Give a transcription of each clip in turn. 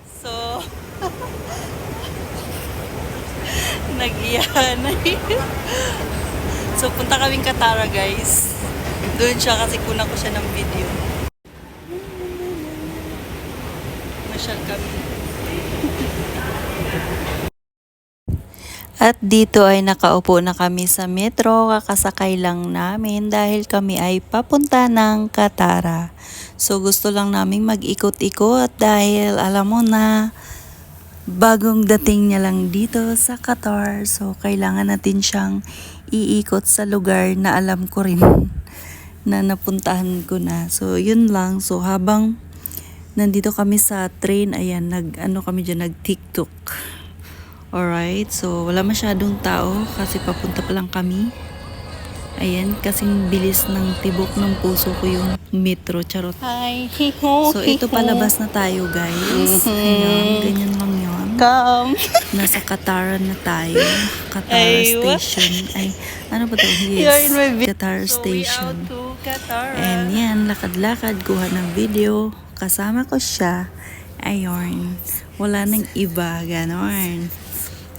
So, nag-iyahan na So, punta kaming Katara, guys. Doon siya kasi kuna ko siya ng video. Masyal kami. At dito ay nakaupo na kami sa metro, kakasakay lang namin dahil kami ay papunta ng Katara. So gusto lang naming mag-ikot-ikot dahil alam mo na bagong dating niya lang dito sa Qatar. So kailangan natin siyang iikot sa lugar na alam ko rin na napuntahan ko na. So yun lang. So habang nandito kami sa train, ayan, kami dyan, nag-TikTok. Alright, so wala masyadong tao kasi papunta pa lang kami. Ayan, kasing bilis ng tibok ng puso ko yung metro, charot. Hi. So ito palabas na tayo, guys. Ayan, ganyan lang yun. Come. Nasa Katara na tayo. Katara Station. Ay, ano ba to? You're in my Yes, Katara Station. to Qatar. And yan, lakad-lakad, kuha ng video. Kasama ko siya. Ayun. Wala nang iba, ganon.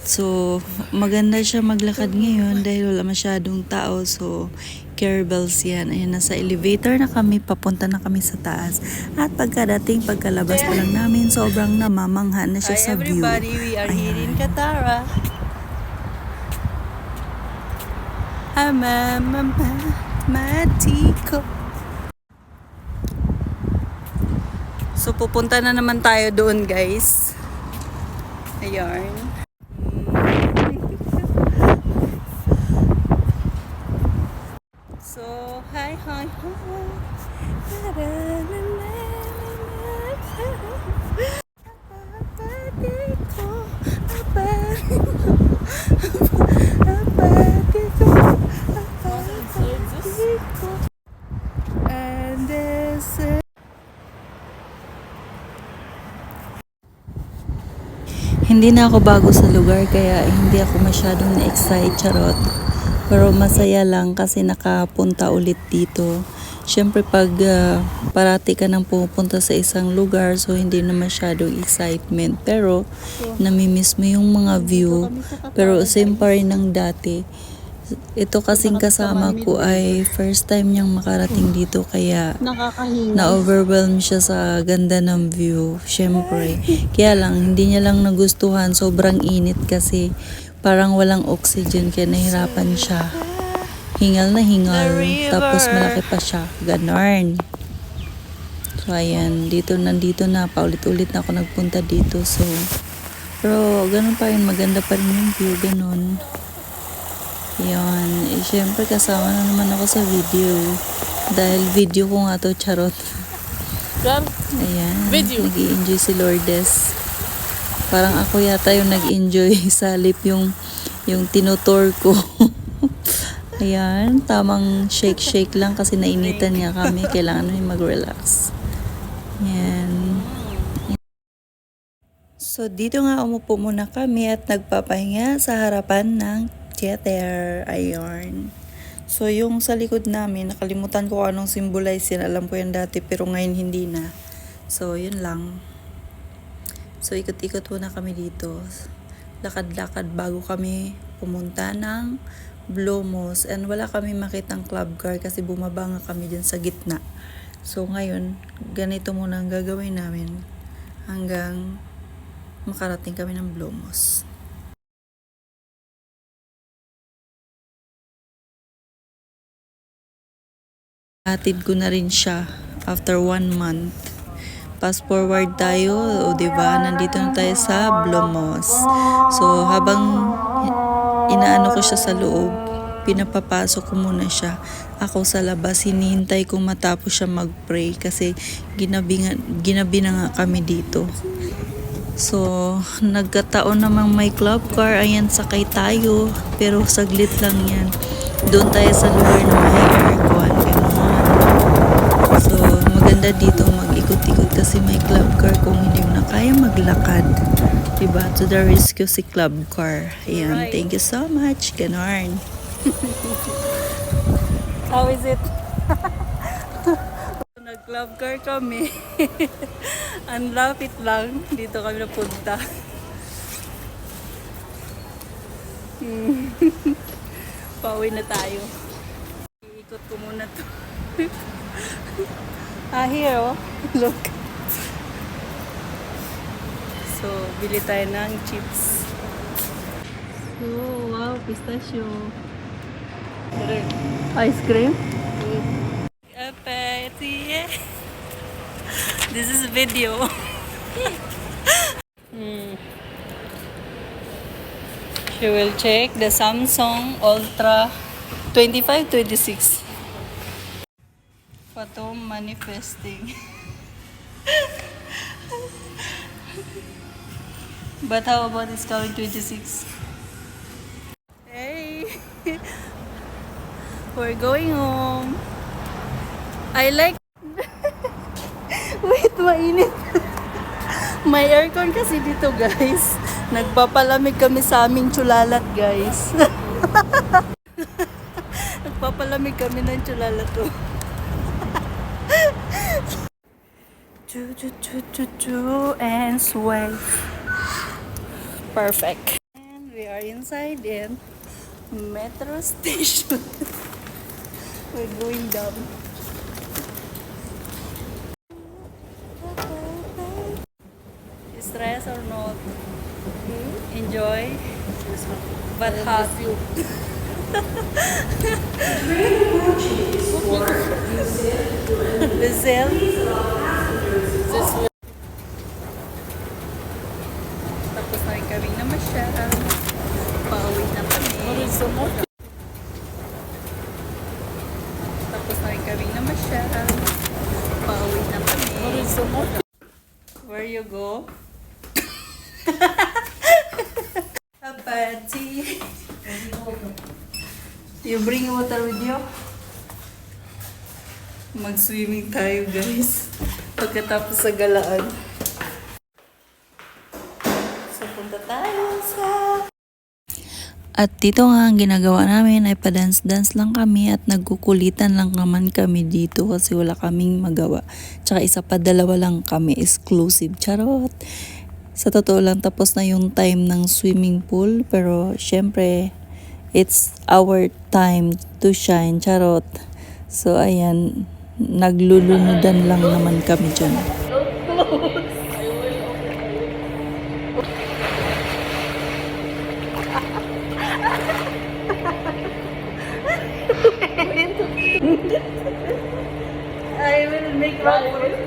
So, maganda siya maglakad ngayon dahil wala masyadong tao. So, caravels yan. Ayan, nasa elevator na kami, papunta na kami sa taas. At pagkalabas pa lang namin, sobrang namamangha na siya sa view. Hi everybody, we are here in Katara. Matiko. So, pupunta na naman tayo doon, guys. Ayan. So, hi. And this is Hindi na ako bago sa lugar kaya hindi ako masyadong na-excite, charot. Pero masaya lang kasi nakapunta ulit dito. Siyempre pag parati ka nang pupunta sa isang lugar, so hindi na masyadong excitement. Pero namimiss mo yung mga view. Pero same pa rin ng dati. Ito kasing kasama ko ay first time niyang makarating dito kaya nakakahinga. na-overwhelm siya sa ganda ng view, syempre. Kaya lang, hindi niya lang nagustuhan, sobrang init kasi parang walang oxygen kaya nahirapan siya. Hingal na hingal, tapos malaki pa siya, ganon. So ayan, nandito na, paulit-ulit na ako nagpunta dito. So, pero ganun pa rin, maganda pa rin yung view, ganon. Yan, syempre kasama na naman ako sa video. Dahil video ko nga to, charot. Ayan, nag-i-enjoy si Lourdes. Parang ako yata yung nag-enjoy sa lip yung tinutor ko. Ayan, tamang shake lang kasi nainitan niya kami. Kailangan namin mag-relax. Ayan. So, dito nga umupo muna kami at nagpapahinga sa harapan ng theater. Ayun. So, yung sa likod namin, nakalimutan ko anong symbolize yan. Alam ko yan dati, pero ngayon hindi na. So, yun lang. So, ikot-ikot muna kami dito. Lakad-lakad bago kami pumunta ng Blomos. And wala kami makitang club car kasi bumaba nga kami dyan sa gitna. So, ngayon, ganito muna ang gagawin namin hanggang makarating kami ng Blomos. Hatid ko na rin siya after 1 month. Fast forward tayo, o diba, nandito na tayo sa Blomos. So, habang inaano ko siya sa loob, pinapapasok ko muna siya. Ako sa labas, hinihintay kong matapos siya mag-pray kasi ginabi na nga kami dito. So, nagkataon namang may club car, ayan, sakay tayo, pero saglit lang yan. Doon tayo sa lugar na may aircon, gano'n. So, maganda dito mag-ikot-ikot kasi may club car kung hindi mo na kaya maglakad. Diba? To the rescue si club car. Ayan, thank you so much. Ganon. How is it? Club car kami. Ang lapit lang. Dito kami napunta. Pauwi na tayo. Iikot ko muna to. Here oh. Look. So, bili tayo ng chips. Oh, wow, pistachio. Ice cream? Apeti. This is a video. She will check the Samsung Ultra 2526. Photo manifesting. But how about this coming 26? Hey! We're going home. I like... Wait, mainit. May aircon kasi dito, guys. Nagpapalamig kami sa aming tsulalat, guys. Nagpapalamig kami ng tsulalat to. And sway. Perfect. And we are inside in metro station. We're going down. Stress or not? Enjoy? But hot. Brazil? Tapos na rin kami na masyal. Pauwi na kami. Tapos na rin kami na masyal. Pauwi na kami. Where you go? Apati. You bring water with you? Mag-swimming tayo, guys. Pagkatapos sa galaan. So, punta tayo sa... At dito nga ang ginagawa namin ay pa-dance-dance lang kami at nagkukulitan lang naman kami dito kasi wala kaming magawa. Tsaka isa pa, dalawa lang kami, exclusive. Charot! Sa totoo lang, tapos na yung time ng swimming pool. Pero syempre, it's our time to shine. Charot! So ayan, naglulunudan lang naman kami dyan. I will make rock for you.